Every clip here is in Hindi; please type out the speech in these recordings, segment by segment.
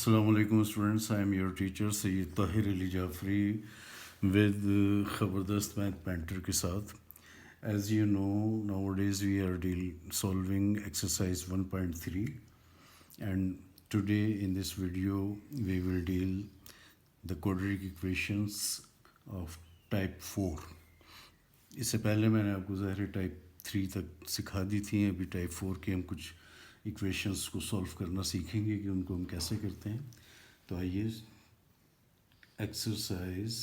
Assalamualaikum students, I am your teacher Sayyid Tahir Ali Jafri with ख़बरदस्त मैथ पेंटर के साथ. As you know, nowadays we are solving exercise 1.3 and today in this video we will deal the quadratic equations of type 4. इससे पहले मैंने आपको ज़ाहिर टाइप 3 तक सिखा दी थी. अभी टाइप 4 के हम कुछ इक्वेशंस को सॉल्व करना सीखेंगे कि उनको हम कैसे करते हैं. तो आइए एक्सरसाइज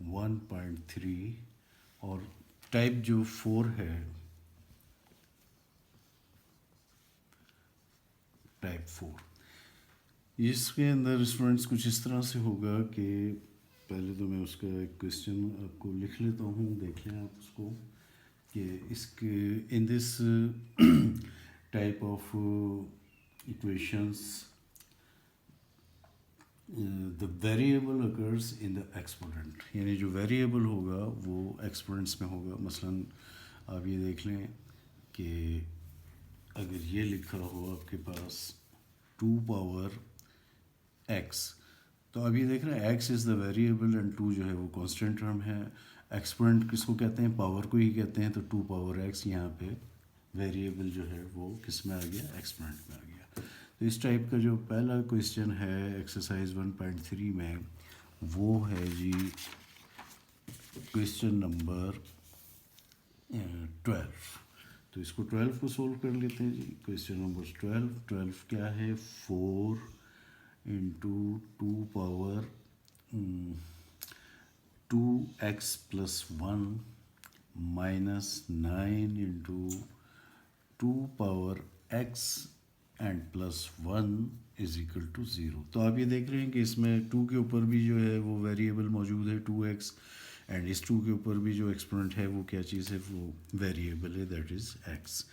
1.3 और टाइप जो 4 है, टाइप 4, इसके अंदर स्टूडेंट्स कुछ इस तरह से होगा कि पहले तो मैं उसका एक क्वेश्चन आपको लिख लेता हूँ, देख लें आप उसको कि इसके in this type of equations the variable occurs in the exponent, यानी जो वेरिएबल होगा वो एक्सपोनेंट्स में होगा. मसलन आप ये देख लें कि अगर ये लिखा हो आपके पास 2 पावर x, तो अब ये देख रहे हैं x is the variable and 2 जो है वो कांस्टेंट टर्म है. एक्सपोनेंट किसको कहते हैं? पावर को ही कहते हैं. तो 2 पावर x यहाँ पे वेरिएबल जो है वो किस में आ गया? एक्सपोनेंट में आ गया. तो इस टाइप का जो पहला क्वेश्चन है एक्सरसाइज 1.3 में वो है जी क्वेश्चन नंबर 12. तो इसको 12 को सोल्व कर लेते हैं जी. क्वेश्चन नंबर 12 क्या है? 4 into 2 power 2x plus 1 minus 9 into 2 power x and plus 1 is equal to 0. तो आप ये देख रहे हैं कि इसमें 2 के ऊपर भी जो है वो वेरिएबल मौजूद है 2x, एंड इस 2 के ऊपर भी जो एक्सपोनेंट है वो क्या चीज़ है? वो वेरिएबल है, दैट इज़ x.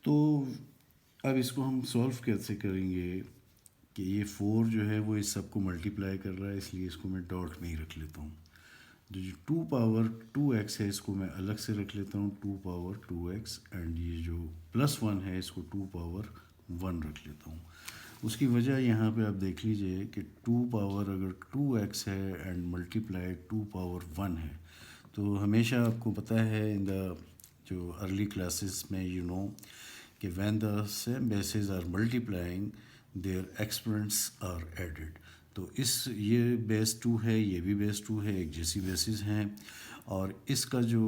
तो अब इसको हम सॉल्व कैसे करेंगे कि ये 4 जो है वो इस सब को मल्टीप्लाई कर रहा है, इसलिए इसको मैं डॉट में ही रख लेता हूँ. जो 2 पावर 2x है इसको मैं अलग से रख लेता हूँ, 2 पावर 2x, एंड ये जो प्लस 1 है इसको 2 पावर 1 रख लेता हूँ. उसकी वजह यहाँ पे आप देख लीजिए कि 2 पावर अगर 2x है एंड मल्टीप्लाई 2 पावर 1 है, तो हमेशा आपको पता है इन द जो अर्ली क्लासेस में यू नो कि when the same bases are multiplying their exponents are added. तो ये बेस 2 है, ये भी बेस 2 है, एक जैसी बेसिस हैं, और इसका जो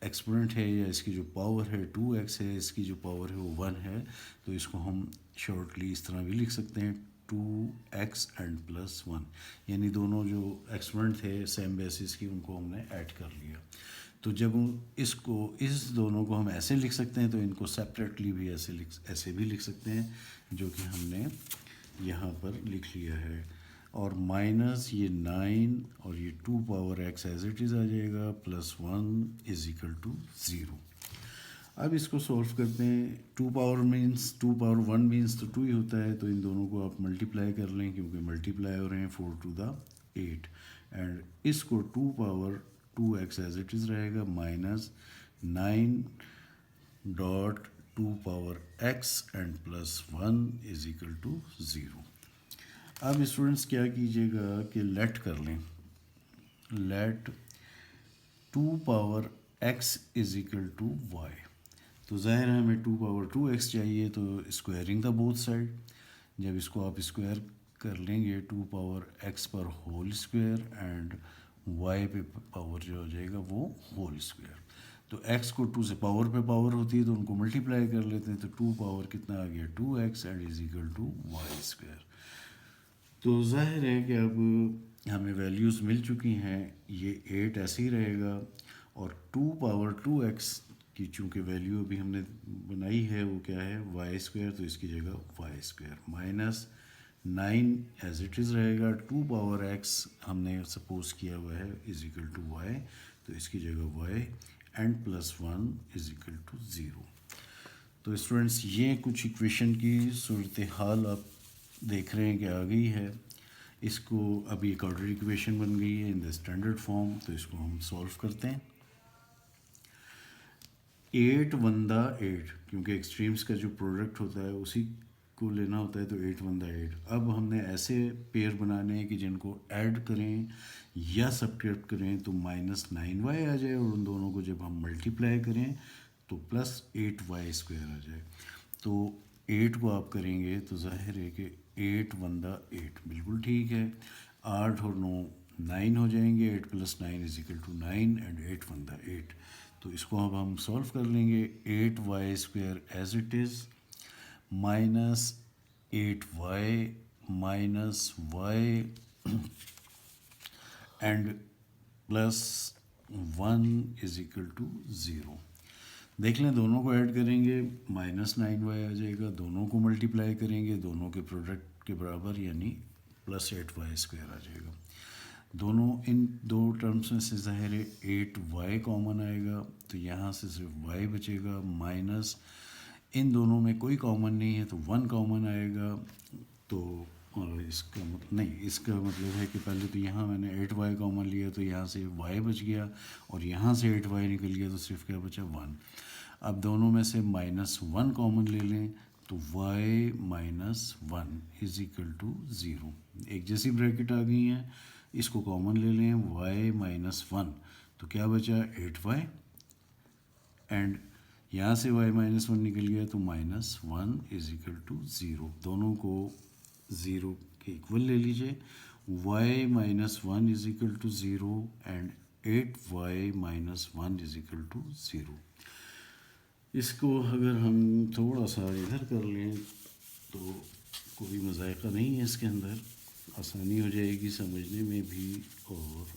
एक्सपोनेंट है या इसकी जो पावर है 2x है, इसकी जो पावर है वो 1 है. तो इसको हम शॉर्टली इस तरह भी लिख सकते हैं 2x एंड प्लस 1, यानी दोनों जो एक्सपोनेंट थे सेम बेसिस की उनको हमने ऐड कर लिया. तो जब इस दोनों को हम ऐसे लिख सकते हैं तो इनको सेपरेटली भी ऐसे भी लिख सकते हैं, जो कि हमने यहाँ पर लिख लिया है. और माइनस ये 9 और ये 2 power x as it is आ जाएगा, प्लस 1 इज इक्वल टू 0. अब इसको सॉल्व करते हैं. 2 पावर 1 मीन्स तो 2 ही होता है, तो इन दोनों को आप मल्टीप्लाई कर लें क्योंकि मल्टीप्लाई हो रहे हैं 4 टू द 8, एंड इसको 2 power 2x as it is रहेगा, minus 9 dot 2 power x and plus 1 is equal to 0. अब स्टूडेंट्स क्या कीजिएगा कि लेट कर लें, let 2 power x is equal to y. तो ज़ाहिर है हमें 2 पावर 2x चाहिए, तो स्क्वायरिंग द बोथ साइड. जब इसको आप स्क्वायर कर लेंगे 2 पावर x पर होल स्क्वायर एंड y पे पावर जो हो जाएगा वो होल स्क्वायर. तो x को 2 से पावर पे पावर होती है तो उनको मल्टीप्लाई कर लेते हैं. तो 2 पावर कितना आ गया? 2x and is equal to y square. तो जाहिर है कि अब हमें वैल्यूज़ मिल चुकी हैं. ये 8 ऐसे ही रहेगा, और 2 पावर 2x की चूँकि वैल्यू अभी हमने बनाई है वो क्या है? Y square. तो इसकी जगह y square minus 9 as it is रहेगा. 2 पावर x हमने सपोज किया हुआ है इज इक्वल टू वाई, तो इसकी जगह y and plus 1 is equal to 0. तो स्टूडेंट्स ये कुछ इक्वेशन की सूरत हाल आप देख रहे हैं कि आ गई है. इसको अभी एक ऑर्डर इक्वेशन बन गई है इन द स्टैंडर्ड फॉर्म. तो इसको हम सॉल्व करते हैं. 8 1 8, क्योंकि एक्सट्रीम्स का जो प्रोडक्ट होता है उसी को लेना होता है तो 8 1 8। अब हमने ऐसे पेयर बनाने हैं कि जिनको ऐड करें या सब्ट्रैक्ट करें तो -9y आ जाए, और उन दोनों को जब हम मल्टीप्लाई करें तो +8y² आ जाए। तो 8 को आप करेंगे तो जाहिर है कि 8 1 8 बिल्कुल ठीक है। 8 और 9 9 हो जाएंगे, 8 + 9 = 9 एंड 8 1 8। तो इसको अब हम सॉल्व कर लेंगे। 8y² as it is -8y -y and +1 = 0। देख लें, दोनों को ऐड करेंगे -9y आ जाएगा, दोनों को मल्टीप्लाई करेंगे दोनों के प्रोडक्ट के बराबर यानी +8y² आ जाएगा। दोनों इन दो टर्म्स में से ज़ाहिर है 8y कॉमन आएगा, तो यहाँ से सिर्फ y बचेगा, माइनस इन दोनों में कोई कॉमन नहीं है तो 1 कॉमन आएगा। तो इसका मतलब नहीं, इसका मतलब है कि पहले तो यहाँ मैंने 8y कॉमन लिया तो यहाँ से y बच गया, और यहाँ से 8y निकल गया तो सिर्फ क्या बचा 1। अब दोनों में से -1 कॉमन ले लें तो y -1 = 0। एक जैसी ब्रैकेट आ गई हैं, इसको कॉमन ले लें y -1 तो क्या बचा 8y, एंड यहाँ से y -1 निकल गया तो -1 = 0। दोनों को 0 के इक्वल ले लीजिए। y -1 = 0 and 8y -1 = 0। इसको अगर हम थोड़ा सा इधर कर लें तो कोई मज़ायक़ा नहीं है इसके अंदर, आसानी हो जाएगी समझने में भी और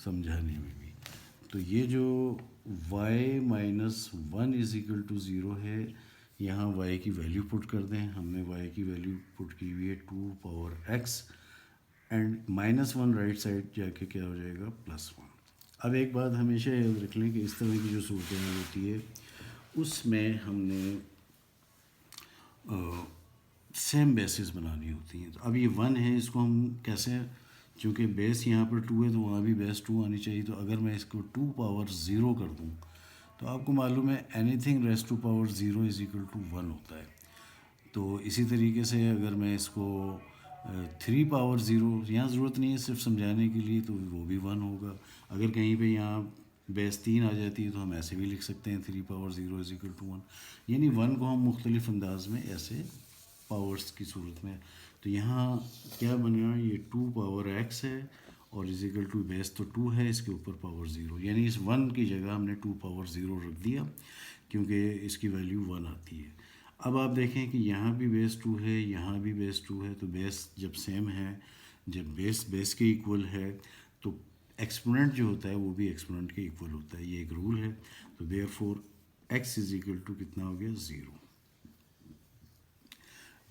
समझाने में भी। तो ये जो y -1 = 0 है, यहाँ y की वैल्यू पुट कर दें। हमने y की वैल्यू पुट की हुई है 2x, एंड -1 राइट साइड जाके क्या हो जाएगा +1। अब एक बात हमेशा याद रख लें कि इस तरह की जो सूरतें होती है उसमें हमने सेम बेसिस बनानी होती हैं। तो अब ये 1 है, इसको हम कैसे, चूँकि बेस यहाँ पर 2 है तो वहाँ भी बेस 2 आनी चाहिए। तो अगर मैं इसको 2 पावर 0 कर दूँ तो आपको मालूम है एनीथिंग रेज़ टू पावर 0 = 1 होता है। तो इसी तरीके से अगर मैं इसको 3 पावर 0, यहाँ ज़रूरत नहीं है सिर्फ समझाने के लिए, तो वो भी 1 होगा। अगर कहीं पे यहाँ बेस 3 आ जाती है तो हम ऐसे भी लिख सकते हैं 3 पावर 0 = 1। यानी 1 को हम मुख्तलिफ अंदाज में ऐसे पावर्स की सूरत में, तो यहाँ क्या बन रहा है, ये 2 पावर x है और = बेस तो 2 है, इसके ऊपर पावर 0, यानी इस 1 की जगह हमने 2 पावर 0 रख दिया क्योंकि इसकी वैल्यू 1 आती है। अब आप देखें कि यहाँ भी बेस 2 है, यहाँ भी बेस 2 है, तो बेस जब सेम है, जब बेस बेस के इक्वल है तो एक्सपोनेंट जो होता है वो भी एक्सपोनेंट के इक्वल होता है, ये एक रूल है। तो देयरफॉर x = कितना हो गया 0।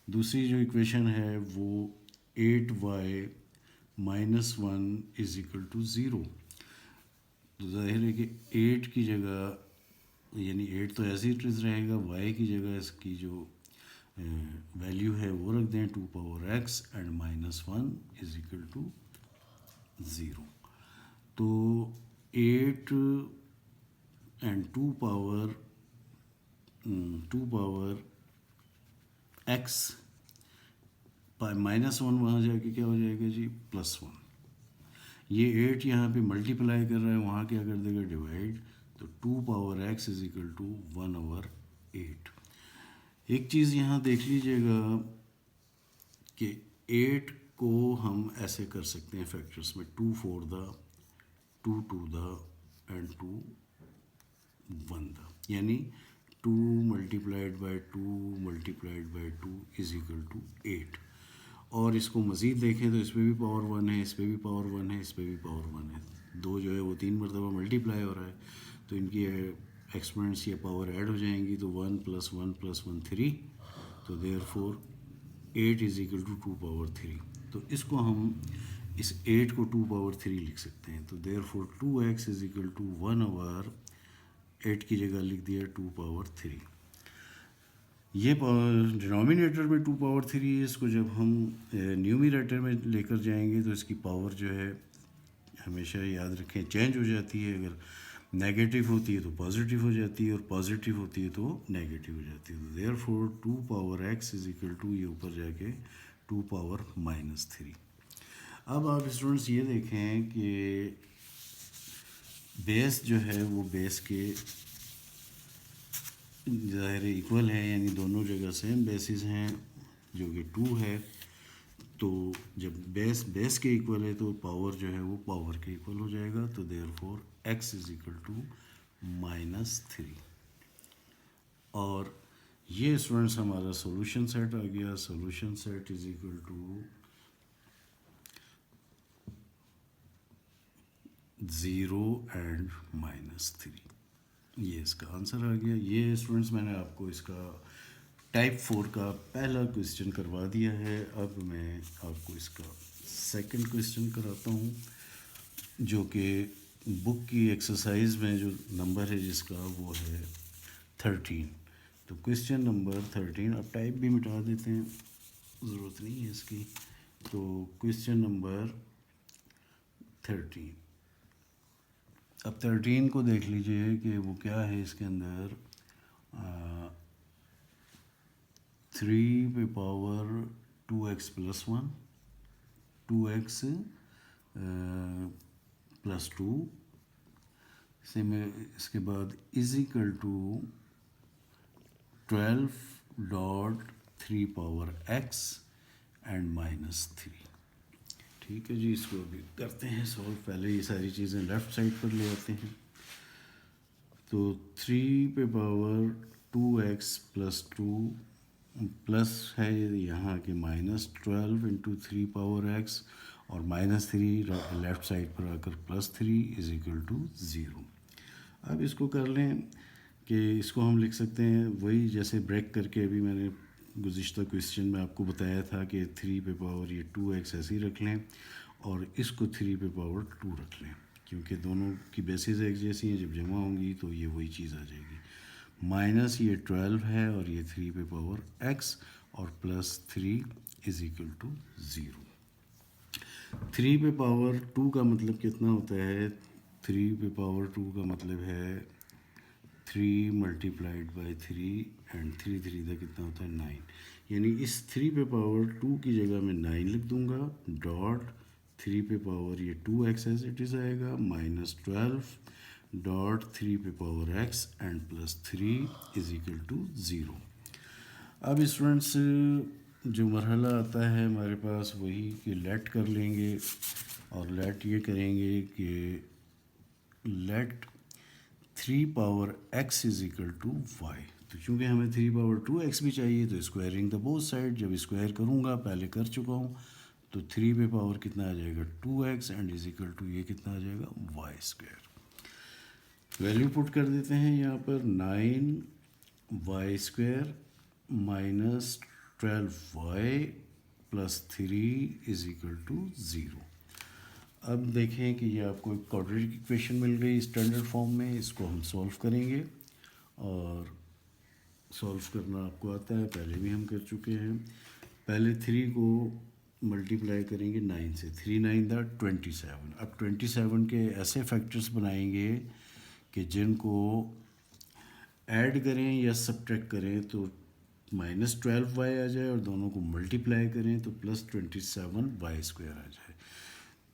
दूसरी जो इक्वेशन है वो 8y -1 = 0। तो जाहिर है कि 8 की जगह, यानी 8 तो ऐसे ही रहेगा, y की जगह इसकी जो वैल्यू है वो रख दें 2 पावर x एंड -1 = 0। तो 8 एंड 2 पावर x -1 वहाँ जाके क्या हो जाएगा जी +1। ये 8 यहाँ पे मल्टीप्लाई कर रहा है, वहाँ क्या कर देगा डिवाइड, तो 2 पावर x = 1/8। एक चीज़ यहाँ देख लीजिएगा कि 8 को हम ऐसे कर सकते हैं फैक्टर्स में, 2 4 2 2 एंड 2 1, यानी 2 × 2 × 2 = 8। और इसको मज़ीद देखें तो इस पर भी पावर 1 है, इस पर भी पावर 1 है, इस पर भी पावर 1 है, 2 जो है वो 3 मरतबा मल्टीप्लाई हो रहा है, तो इनकी एक्सपोनेंट्स या पावर ऐड हो जाएंगी, तो 1 + 1 + 1 3। तो देयरफॉर 8 = 2 पावर 3। तो इसको हम इस 8 को 2 पावर 3 लिख सकते हैं। तो देयरफॉर 2x = 1/8 की जगह लिख दिया 2 पावर 3। ये डिनोमिनेटर में 2 पावर 3 है, इसको जब हम न्यूमरेटर में लेकर जाएंगे तो इसकी पावर जो है हमेशा याद रखें चेंज हो जाती है। अगर नेगेटिव होती है तो पॉजिटिव हो जाती है और पॉजिटिव होती है तो नेगेटिव हो जाती है। तो therefore 2 power x is equal to ये ऊपर जाके 2 पावर -3। अब आप स्टूडेंट्स ये देखें कि बेस जो है वो बेस के ज़ाहिर इक्वल है, यानी दोनों जगह सेम बेसिस हैं जो कि 2 है। तो जब बेस के इक्वल है तो पावर जो है वो पावर के इक्वल हो जाएगा। तो therefore x is equal to -3। और ये स्टूडेंट्स हमारा सॉल्यूशन सेट आ गया। Solution set is equal to 0 and -3। ये इसका आंसर आ गया। ये स्टूडेंट्स मैंने आपको इसका टाइप 4 का पहला क्वेश्चन करवा दिया है। अब मैं आपको इसका सेकंड क्वेश्चन कराता हूँ, जो कि बुक की एक्सरसाइज में जो नंबर है जिसका वो है 13। तो क्वेश्चन नंबर 13, अब टाइप भी मिटा देते हैं, ज़रूरत नहीं है इसकी। तो क्वेश्चन नंबर 13, अब 13 को देख लीजिए कि वो क्या है। इसके अंदर 3 पे पावर 2x + 1, 2x + 2 से में इसके बाद is equal to 12.3 power x and -3। ठीक है जी, इसको अभी करते हैं सॉल्व। पहले ये सारी चीज़ें लेफ़्ट साइड पर ले आते हैं। तो 3 पे पावर 2x + 2 प्लस है यहाँ के -12 × 3 पावर x और -3 लेफ़्ट साइड पर आकर +3 इज इक्वल टू 0। अब इसको कर लें कि इसको हम लिख सकते हैं वही जैसे ब्रेक करके अभी मैंने गुज़िश्ता क्वेश्चन में आपको बताया था कि 3 पे पावर ये 2x ऐसे ही रख लें और इसको 3 पे पावर 2 रख लें, क्योंकि दोनों की बेसिस एक जैसी हैं। जब जमा होंगी तो ये वही चीज़ आ जाएगी। माइनस ये 12 है और ये 3 पे पावर x और +3 इज इक्वल टू 0। 3 पे पावर 2 का मतलब कितना होता है? 3 पे पावर 2 का मतलब है 3 × 3 एंड 3 3 का कितना होता है 9। यानी इस 3 पे पावर 2 की जगह मैं 9 लिख दूंगा डॉट 3 पे पावर ये 2x एज इट इज़ आएगा -12 डॉट 3 पे power x and +3 is equal to 0। अब स्टूडेंट्स जो मरहला आता है हमारे पास वही कि लेट कर लेंगे और लेट ये करेंगे कि let 3 power x is equal to y। तो चूँकि हमें 3 पावर 2x भी चाहिए तो स्क्वायरिंग द बोथ साइड। जब स्क्वायर करूँगा, पहले कर चुका हूँ, तो 3 पे पावर कितना आ जाएगा 2x and is equal to ये कितना आ जाएगा y²। वैल्यू पुट कर देते हैं यहाँ पर 9y² -12y + 3 is equal to 0। अब देखें कि ये आपको एक क्वाड्रेटिक इक्वेशन मिल गई स्टैंडर्ड फॉर्म में। इसको हम सॉल्व करेंगे और सॉल्व करना आपको आता है, पहले भी हम कर चुके हैं। पहले 3 को मल्टीप्लाई करेंगे 9 से, 3 9 दा 27। अब 27 के ऐसे फैक्टर्स बनाएंगे कि जिनको ऐड करें या सब्ट्रैक्ट करें तो -12y आ जाए और दोनों को मल्टीप्लाई करें तो +27y² आ जाए।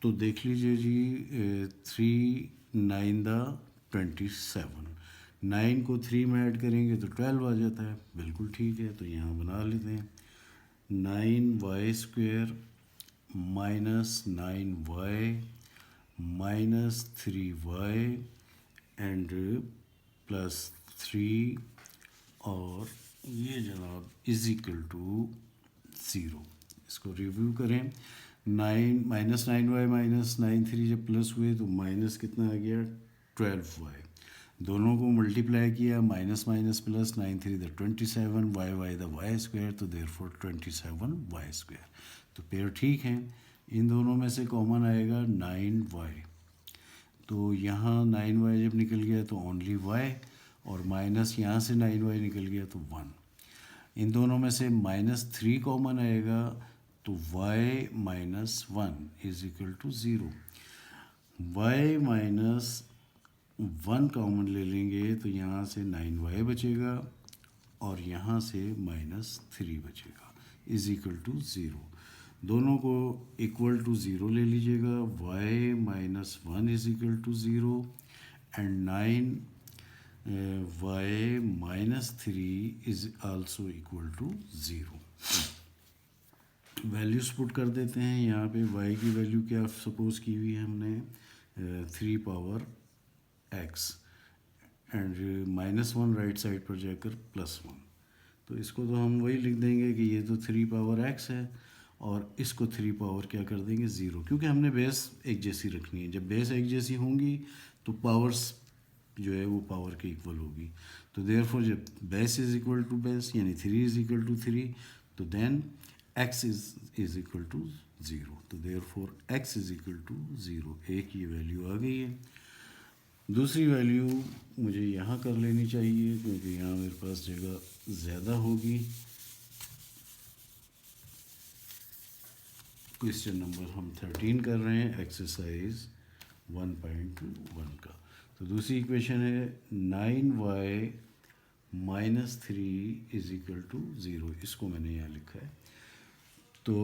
तो देख लीजिए जी 3 9 दा 27, 9 को 3 में ऐड करेंगे तो 12 आ जाता है। बिल्कुल ठीक है, तो यहाँ बना लेते हैं 9y² -9y -3y एंड +3 और ये जनाब इज इक्वल टू 0। इसको रिव्यू करें, 9 -9y -9 3 जब प्लस हुए तो माइनस कितना आ गया 12y। दोनों को मल्टीप्लाई किया, minus minus plus 9 3 the 27 y the y², तो देयरफॉर 27y²। तो पेयर ठीक है। इन दोनों में से कॉमन आएगा 9y, तो यहाँ 9y जब निकल गया तो ओनली y और माइनस यहाँ से 9y निकल गया तो 1। इन दोनों में से -3 कॉमन आएगा तो y -1 is equal to 0। y 1 common ले लेंगे तो यहाँ से 9y बचेगा और यहाँ से -3 बचेगा इज इक्वल टू 0। दोनों को इक्वल टू 0 ले लीजिएगा, y -1 is equal to 0 and 9 y -3 is also equal to 0। Values put कर देते हैं। यहाँ पे y की वैल्यू क्या सपोज़ की हुई है हमने 3 power x and -1 right side पर जाकर +1। तो इसको तो हम वही लिख देंगे कि ये तो 3 पावर x है और इसको 3 पावर क्या कर देंगे 0, क्योंकि हमने बेस एक जैसी रखनी है। जब बेस एक जैसी होंगी तो पावर्स जो है वो पावर के इक्वल होगी। तो देयरफॉर जब base is equal to base यानी 3 इज इक्वल टू 3 तो then x is equal to 0। तो therefore x is equal to 0। एक ये वैल्यू आ गई है। दूसरी वैल्यू मुझे यहाँ कर लेनी चाहिए क्योंकि यहाँ मेरे पास जगह ज़्यादा होगी। क्वेश्चन नंबर हम 13 कर रहे हैं, एक्सरसाइज 1.1 का। तो दूसरी इक्वेशन है 9y -3 इज इक्वल टू 0। इसको मैंने यहाँ लिखा है। तो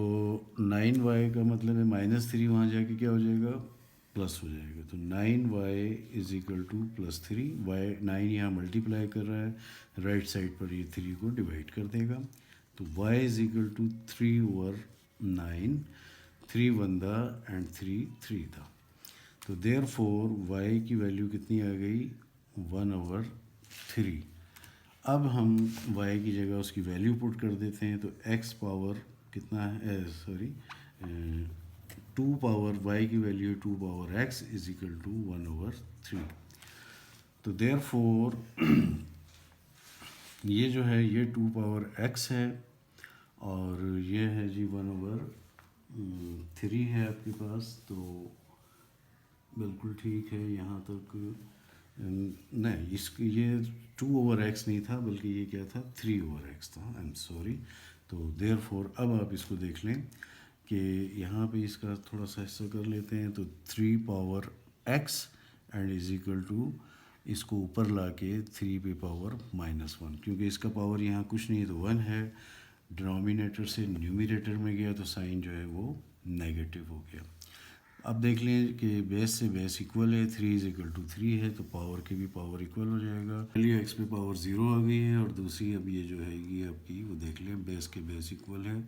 9y का मतलब है -3 वहाँ जाके क्या हो जाएगा प्लस हो जाएगा। तो 9y is equal to +3। y 9 यहाँ मल्टीप्लाई कर रहा है, राइट साइड पर ये 3 को डिवाइड कर देगा। तो y is equal to 3/9, 3 1 and 3 था। तो देयरफॉर y की वैल्यू कितनी आ गई 1/3। अब हम y की जगह उसकी वैल्यू पुट कर देते हैं। तो x पावर कितना है, सॉरी 2 पावर y की value 2 power x is equal to 1/3। तो देयरफॉर ये जो है ये 2 पावर x है और ये है जी 1/3 है आपके पास। तो बिल्कुल ठीक है यहाँ तक। नहीं, इसकी ये 2/x नहीं था बल्कि ये क्या था 3/x था। I am sorry. तो देयरफॉर अब आप इसको देख लें कि यहाँ पे इसका थोड़ा सा हिस्सा कर लेते हैं। तो 3 power x and is equal to इसको ऊपर ला के 3 पे पावर -1, क्योंकि इसका पावर यहाँ कुछ नहीं है तो 1 है। डिनोमिनेटर से न्यूमरेटर में गया तो साइन जो है वो नेगेटिव हो गया। अब देख लें कि बेस से बेस इक्वल है, 3 इज इक्वल टू 3 है तो पावर के भी पावर इक्वल हो जाएगा। वैल्यू x पे पावर 0 आ गई है। और दूसरी अब ये जो है ये आपकी वो देख लें बेस के बेस इक्वल है।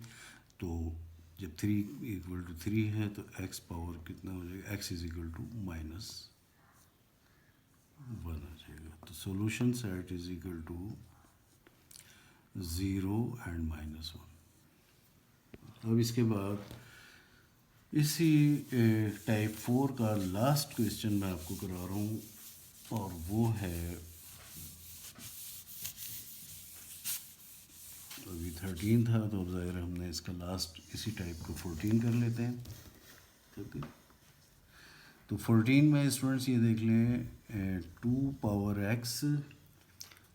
तो जब 3 इक्वल टू 3 है तो x पावर कितना हो जाएगा, x इज इक्वल टू -1 आ जाएगा। तो solution set is equal to 0 and -1। अब इसके बाद इसी टाइप 4 का लास्ट क्वेश्चन मैं आपको करा रहा हूँ और वो है अभी 13 था तो अब ज़ाहिर हमने इसका लास्ट इसी टाइप को 14 कर लेते हैं। ठीक है, तो 14 में स्टूडेंट्स ये देख लें 2 पावर x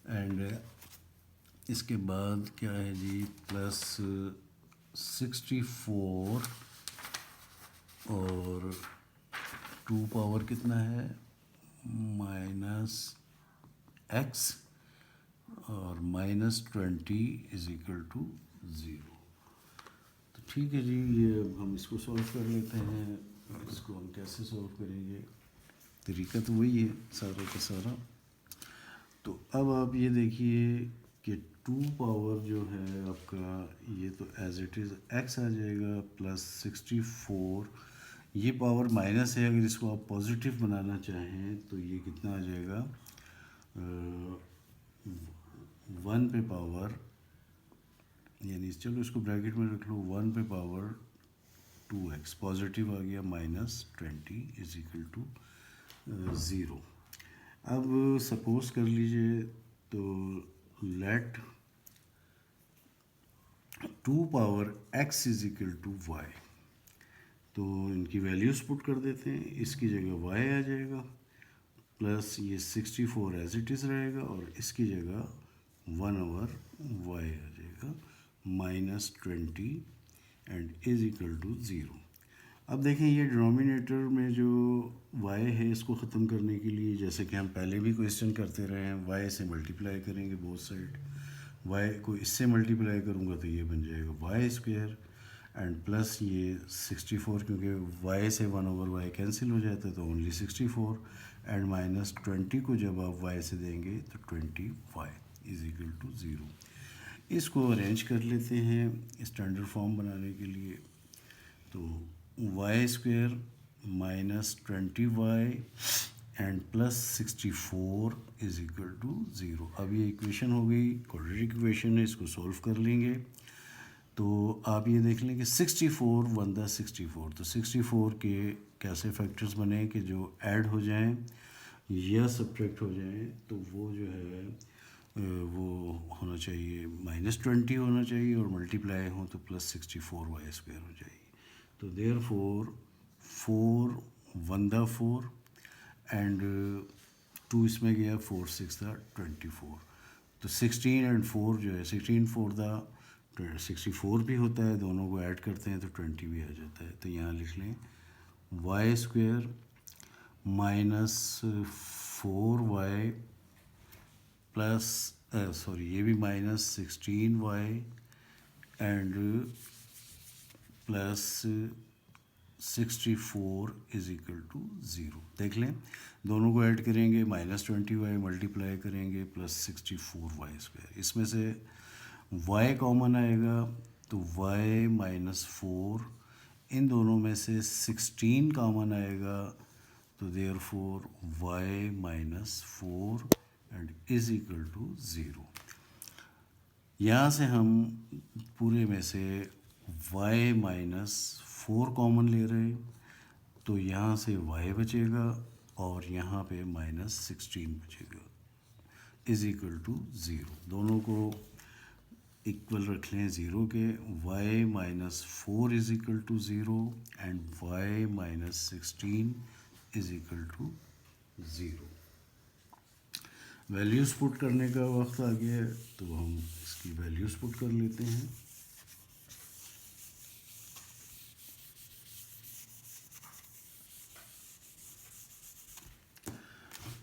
एंड इसके बाद क्या है जी +64 और 2 पावर कितना है -x और -20 इज इक्वल टू 0। तो ठीक है जी, ये अब हम इसको सॉल्व कर लेते हैं। इसको हम कैसे सॉल्व करेंगे, तरीका तो वही है सारा का सारा। तो अब आप ये देखिए कि 2 पावर जो है आपका ये तो एज इट इज़ x आ जाएगा +64। ये पावर माइनस है, अगर इसको आप पॉजिटिव बनाना चाहें तो ये कितना आ जाएगा 1 पे पावर, यानी चलो इसको ब्रैकेट में रख लो, 1 पे पावर 2x पॉजिटिव आ गया -20 इज इक्वल टू 0। अब सपोज कर लीजिए तो let 2 power x is equal to y। तो इनकी वैल्यूज़ पुट कर देते हैं। इसकी जगह y आ जाएगा प्लस ये 64 एज इट इज़ रहेगा और इसकी जगह 1/y आ जाएगा -20 एंड इज इक्वल टू 0। अब देखें ये डिनोमिनेटर में जो y है इसको ख़त्म करने के लिए जैसे कि हम पहले भी क्वेश्चन करते रहे हैं y से मल्टीप्लाई करेंगे बोथ साइड। y को इससे मल्टीप्लाई करूँगा तो ये बन जाएगा वाई स्क्वायर एंड प्लस ये 64 क्योंकि y से 1/y कैंसिल हो जाता है तो ओनली 64 एंड माइनस 20 को जब आप y से देंगे तो 20y इज इक्वल टू 0। इसको अरेंज कर लेते हैं स्टैंडर्ड फॉर्म बनाने के लिए। तो y square minus 20y and plus 64 is equal to 0। अब ये इक्वेशन हो गई, क्वाड्रेटिक इक्वेशन है, इसको सॉल्व कर लेंगे। तो आप ये देख लें कि 64 वन द 64, तो 64 के कैसे फैक्टर्स बने कि जो ऐड हो जाएं या सब्ट्रैक्ट हो जाएं, तो वो जो है वो होना चाहिए -20 होना चाहिए और मल्टीप्लाई हो तो प्लस 64y स्क्वायर हो जाएगी। तो देयर 4 वन द 4 एंड 2 इसमें गया, 4 6 द 24। तो 16 एंड 4 जो है 16 4 द 64 भी होता है, दोनों को ऐड करते हैं तो 20 भी आ जाता है। तो यहाँ लिख लें y square minus 4y plus sorry ये भी -16y and plus 64 is equal to 0। देख लें दोनों को ऐड करेंगे, -20y मल्टीप्लाई करेंगे प्लस 64y स्क्वायर, इसमें से y कॉमन आएगा तो y -4, इन दोनों में से 16 कॉमन आएगा तो therefore y -4 and is equal to 0। यहाँ से हम पूरे में से y -4 कॉमन ले रहे हैं तो यहाँ से y बचेगा और यहाँ पे -16 बचेगा इज इक्वल टू 0। दोनों को इक्वल रख लें 0 के, y -4 is equal to 0 and y -16 is equal to 0। Values put करने का वक्त आ गया है तो हम इसकी वैल्यूज़ पुट कर लेते हैं।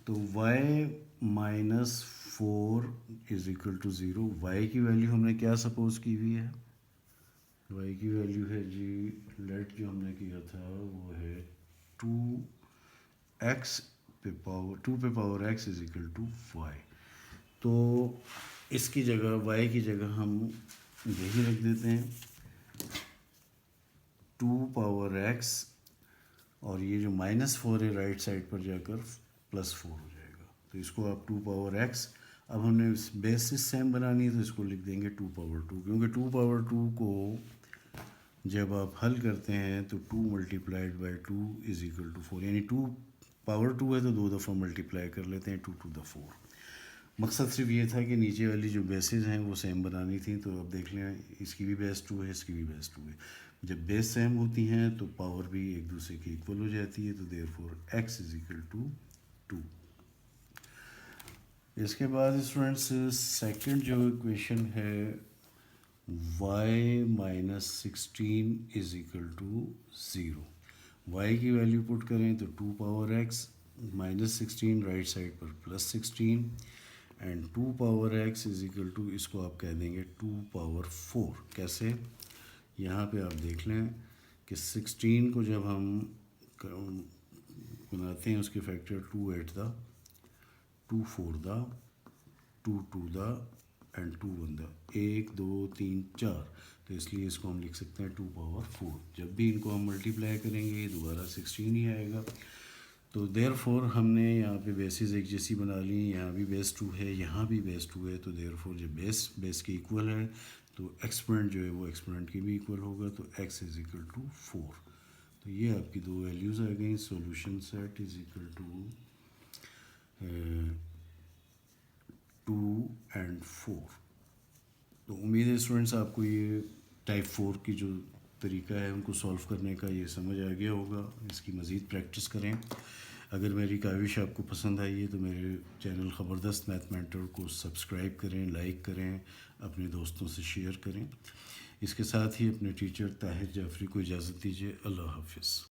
तो y -4 is equal to 0। y की वैल्यू हमने क्या सपोज की हुई है, y की वैल्यू है जी, लेट जो हमने किया था वो है 2x पे power x is equal to y। तो इसकी जगह y की जगह हम यही रख देते हैं 2 पावर x और ये जो -4 है राइट साइड पर जाकर +4 हो जाएगा। तो इसको आप 2 पावर x, अब हमने बेसिस सेम बनानी है तो इसको लिख देंगे 2 पावर 2, क्योंकि 2 पावर 2 को जब आप हल करते हैं तो 2 multiplied by 2 is equal to 4, यानी 2 पावर 2 है तो 2 दफ़ा मल्टीप्लाई कर लेते हैं 2 टू द 4। मकसद सिर्फ ये था कि नीचे वाली जो बेसिस हैं वो सेम बनानी थी। तो अब देख लें इसकी भी बेस 2 है, इसकी भी बेस 2 है। जब बेस सेम होती हैं तो पावर भी एक दूसरे की इक्वल हो जाती है, तो therefore x is equal to 2। इसके बाद स्टूडेंट्स सेकंड जो इक्वेशन है y -16 is equal to 0। y की वैल्यू पुट करें तो 2 पावर x -16 राइट साइड पर +16 and 2 power x is equal to, इसको आप कह देंगे 2 पावर 4। कैसे, यहाँ पे आप देख लें कि 16 को जब हम बनाते हैं उसके factor 2 8 the 2 4 the 2 2 the end 2 1 the 1 2 3 4, तो इसलिए इसको हम लिख सकते हैं 2 पावर 4। जब भी इनको हम मल्टीप्लाई करेंगे दोबारा 16 ही आएगा। तो देयरफॉर हमने यहाँ पे बेसिस एक जैसी बना ली, यहाँ भी बेस 2 है, यहाँ भी बेस 2 है, तो देयरफॉर जब बेस के इक्वल है तो एक्सपोनेंट जो है वो एक्सपोनेंट के भी इक्वल होगा, तो x इज इक्वल टू 4। तो ये आपकी दो वैल्यूज़ आ गई। Solution set is equal to 2 and 4। तो उम्मीद है स्टूडेंट्स आपको ये टाइप 4 की जो तरीका है उनको सॉल्व करने का ये समझ आ गया होगा। इसकी मज़ीद प्रैक्टिस करें। अगर मेरी काविश आपको पसंद आई है तो मेरे चैनल ख़बरदस्त मैथ मेंटर को सब्सक्राइब करें, लाइक करें, अपने दोस्तों से शेयर करें। इसके साथ ही अपने टीचर ताहिर जाफरी को इजाज़त दीजिए। अल्लाह हाफिज़।